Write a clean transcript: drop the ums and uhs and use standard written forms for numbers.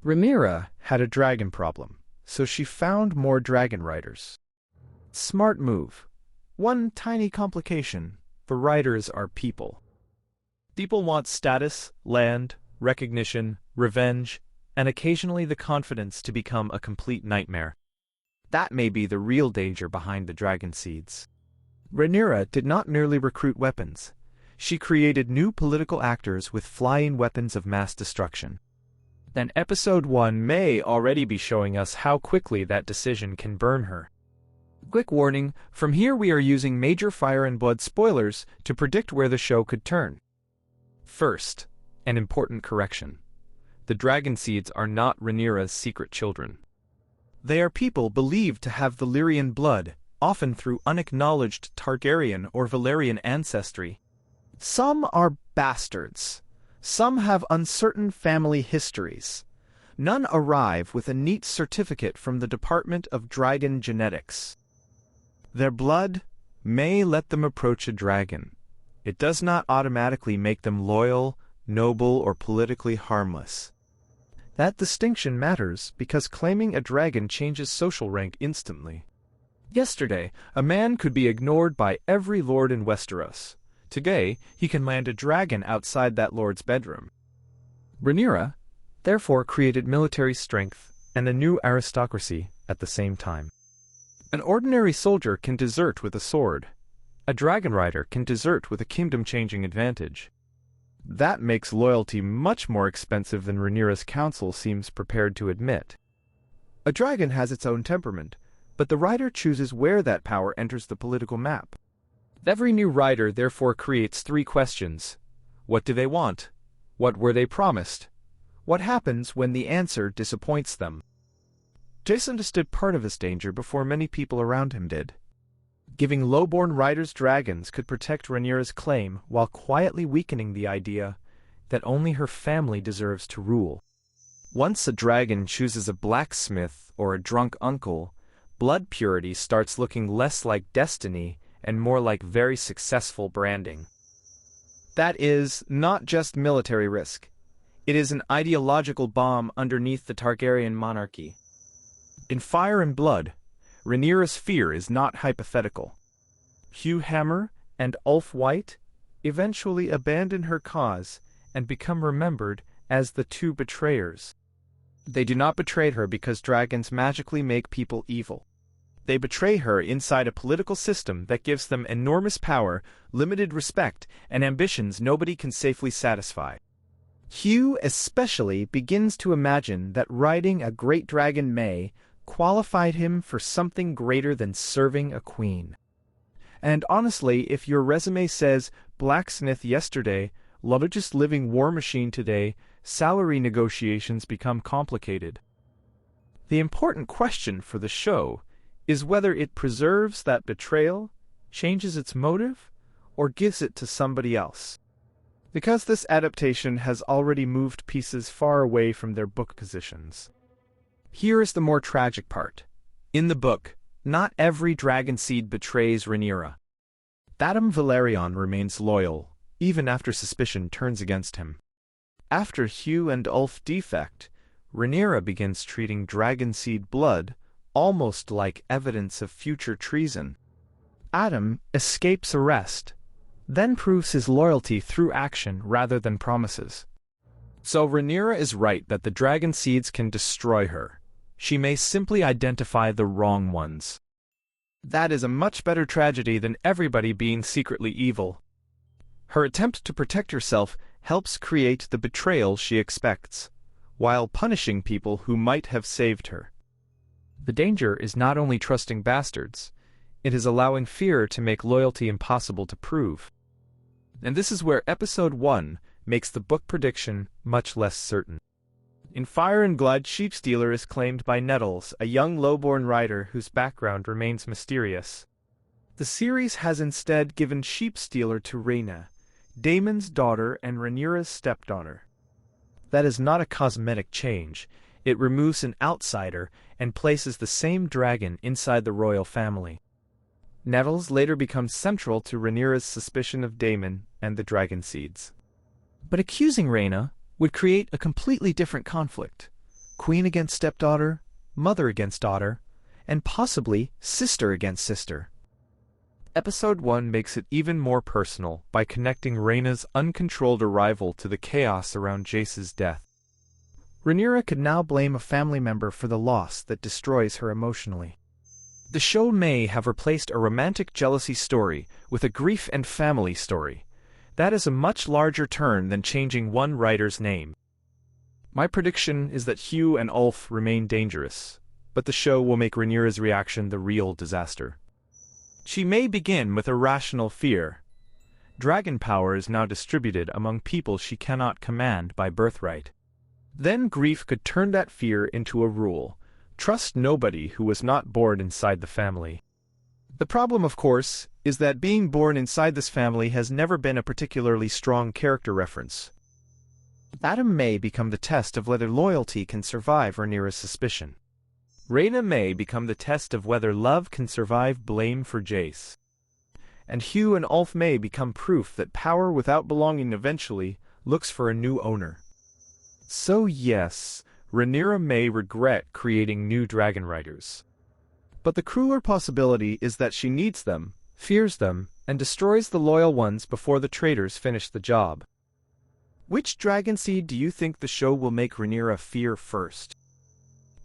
Rhaenyra had a dragon problem, so she found more dragon riders. Smart move. One tiny complication: the riders are people. People want status, land, recognition, revenge, and occasionally the confidence to become a complete nightmare. That may be the real danger behind the Dragonseeds. Rhaenyra did not merely recruit weapons. She created new political actors with flying weapons of mass destruction. And Episode 1 may already be showing us how quickly that decision can burn her. Quick warning, from here we are using major fire and blood spoilers to predict where the show could turn. First, an important correction. The Dragonseeds are not Rhaenyra's secret children. They are people believed to have Valyrian blood, often through unacknowledged Targaryen or Velaryon ancestry. Some are bastards. Some have uncertain family histories. None arrive with a neat certificate from the Department of Dragon Genetics. Their blood may let them approach a dragon. It does not automatically make them loyal, noble, or politically harmless. That distinction matters because claiming a dragon changes social rank instantly. Yesterday, a man could be ignored by every lord in Westeros. Today, he can land a dragon outside that lord's bedroom. Rhaenyra, therefore, created military strength and a new aristocracy at the same time. An ordinary soldier can desert with a sword. A dragon rider can desert with a kingdom-changing advantage. That makes loyalty much more expensive than Rhaenyra's council seems prepared to admit. A dragon has its own temperament, but the rider chooses where that power enters the political map. Every new rider therefore creates three questions. What do they want? What were they promised? What happens when the answer disappoints them? Jace understood part of this danger before many people around him did. Giving lowborn riders dragons could protect Rhaenyra's claim while quietly weakening the idea that only her family deserves to rule. Once a dragon chooses a blacksmith or a drunk uncle, blood purity starts looking less like destiny and more like very successful branding. That is not just military risk. It is an ideological bomb underneath the Targaryen monarchy. In Fire and Blood, Rhaenyra's fear is not hypothetical. Hugh Hammer and Ulf White eventually abandon her cause and become remembered as the two betrayers. They do not betray her because dragons magically make people evil. They betray her inside a political system that gives them enormous power, limited respect, and ambitions nobody can safely satisfy. Hugh especially begins to imagine that riding a great dragon may qualified him for something greater than serving a queen. And honestly, if your resume says blacksmith yesterday, largest living war machine today, salary negotiations become complicated. The important question for the show is whether it preserves that betrayal, changes its motive, or gives it to somebody else. Because this adaptation has already moved pieces far away from their book positions. Here is the more tragic part. In the book, not every Dragonseed betrays Rhaenyra. Addam Velaryon remains loyal, even after suspicion turns against him. After Hugh and Ulf defect, Rhaenyra begins treating Dragonseed blood almost like evidence of future treason. Addam escapes arrest, then proves his loyalty through action rather than promises. So Rhaenyra is right that the Dragonseeds can destroy her. She may simply identify the wrong ones. That is a much better tragedy than everybody being secretly evil. Her attempt to protect herself helps create the betrayal she expects, while punishing people who might have saved her. The danger is not only trusting bastards, it is allowing fear to make loyalty impossible to prove. And this is where Episode 1 makes the book prediction much less certain. In Fire and Blood, Sheepstealer is claimed by Nettles, a young lowborn rider whose background remains mysterious. The series has instead given Sheepstealer to Rhaena, Daemon's daughter and Rhaenyra's stepdaughter. That is not a cosmetic change. It removes an outsider and places the same dragon inside the royal family. Nettles later becomes central to Rhaenyra's suspicion of Daemon and the Dragonseeds. But accusing Rhaena would create a completely different conflict. queen against stepdaughter, mother against daughter, and possibly sister against sister. Episode 1 makes it even more personal by connecting Rhaena's uncontrolled arrival to the chaos around Jace's death. Rhaenyra could now blame a family member for the loss that destroys her emotionally. The show may have replaced a romantic jealousy story with a grief and family story. That is a much larger turn than changing one writer's name. My prediction is that Hugh and Ulf remain dangerous, but the show will make Rhaenyra's reaction the real disaster. She may begin with irrational fear. Dragon power is now distributed among people she cannot command by birthright. Then grief could turn that fear into a rule. Trust nobody who was not born inside the family. The problem, of course, is that being born inside this family has never been a particularly strong character reference. Addam may become the test of whether loyalty can survive Rhaenyra's suspicion. Rhaena may become the test of whether love can survive blame for Jace. And Hugh and Ulf may become proof that power without belonging eventually looks for a new owner. So yes, Rhaenyra may regret creating new dragonriders. But the crueler possibility is that she needs them, fears them, and destroys the loyal ones before the traitors finish the job. Which Dragonseed do you think the show will make Rhaenyra fear first?